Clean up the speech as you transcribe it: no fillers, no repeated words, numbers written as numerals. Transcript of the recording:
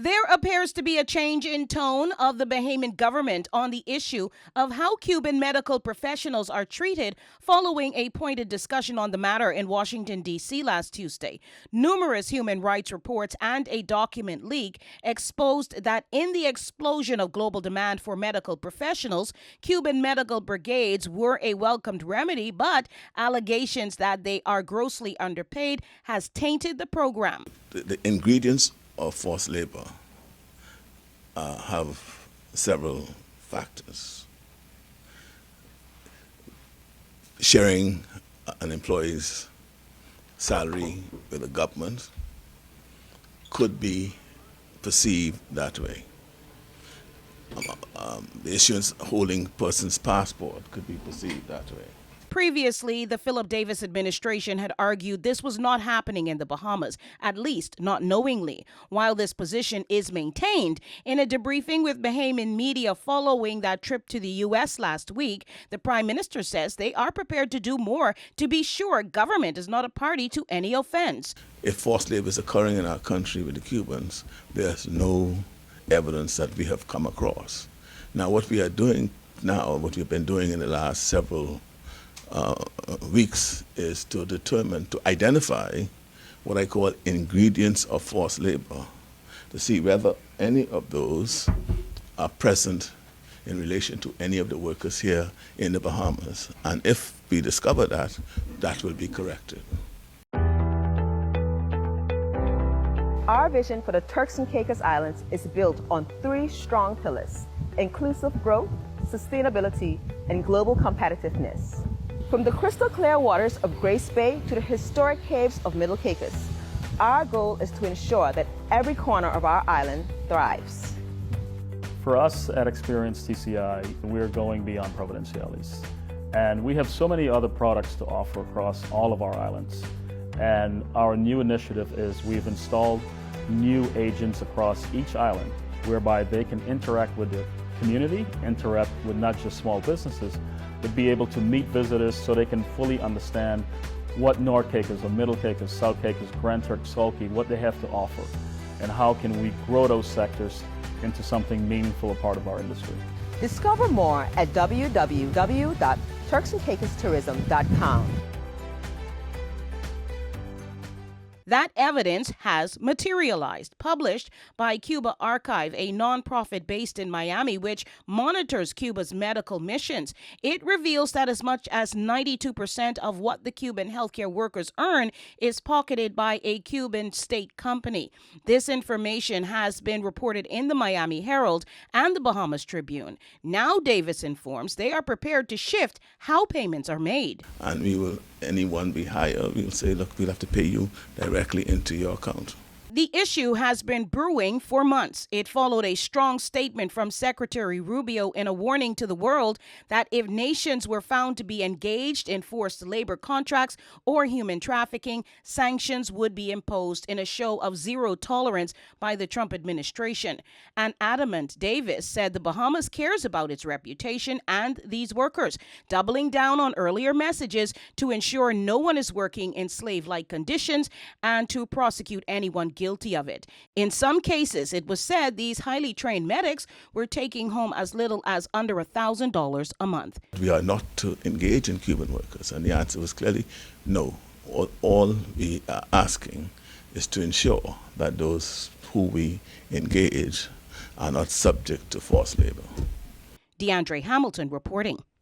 There appears to be a change in tone of the Bahamian government on the issue of how Cuban medical professionals are treated following a pointed discussion on the matter in Washington, D.C. last Tuesday. Numerous human rights reports and a document leak exposed that in the explosion of global demand for medical professionals, Cuban medical brigades were a welcomed remedy, but allegations that they are grossly underpaid has tainted the program. The ingredients of forced labor have several factors. Sharing an employee's salary with the government could be perceived that way. The issuance holding person's passport could be perceived that way. Previously, the Philip Davis administration had argued this was not happening in the Bahamas, at least not knowingly. While this position is maintained, in a debriefing with Bahamian media following that trip to the U.S. last week, the Prime Minister says they are prepared to do more to be sure government is not a party to any offense. If forced labor is occurring in our country with the Cubans, there's no evidence that we have come across. Now, what we are doing now, what we've been doing in the last several weeks is to identify what I call ingredients of forced labor, to see whether any of those are present in relation to any of the workers here in the Bahamas. And if we discover that, that will be corrected. Our vision for the Turks and Caicos Islands is built on three strong pillars: inclusive growth, sustainability, and global competitiveness. From the crystal clear waters of Grace Bay to the historic caves of Middle Caicos, our goal is to ensure that every corner of our island thrives. For us at Experience TCI, we're going beyond provinciales. And we have so many other products to offer across all of our islands. And our new initiative is we've installed new agents across each island whereby they can interact with the community, interact with not just small businesses, but be able to meet visitors so they can fully understand what North Caicos or Middle Caicos, South Caicos, Grand Turk, Sulky, what they have to offer, and how can we grow those sectors into something meaningful, a part of our industry. Discover more at www.turksandcaicostourism.com. That evidence has materialized. Published by Cuba Archive, a nonprofit based in Miami which monitors Cuba's medical missions. It reveals that as much as 92% of what the Cuban healthcare workers earn is pocketed by a Cuban state company. This information has been reported in the Miami Herald and the Bahamas Tribune. Now Davis informs they are prepared to shift how payments are made. And anyone we hire, we'll say, look, we'll have to pay you directly into your account. The issue has been brewing for months. It followed a strong statement from Secretary Rubio in a warning to the world that if nations were found to be engaged in forced labor contracts or human trafficking, sanctions would be imposed in a show of zero tolerance by the Trump administration. An adamant Davis said the Bahamas cares about its reputation and these workers, doubling down on earlier messages to ensure no one is working in slave-like conditions and to prosecute anyone guilty of it. In some cases, it was said these highly trained medics were taking home as little as under $1,000 a month. We are not to engage in Cuban workers, and the answer was clearly no. All we are asking is to ensure that those who we engage are not subject to forced labor. DeAndre Hamilton reporting.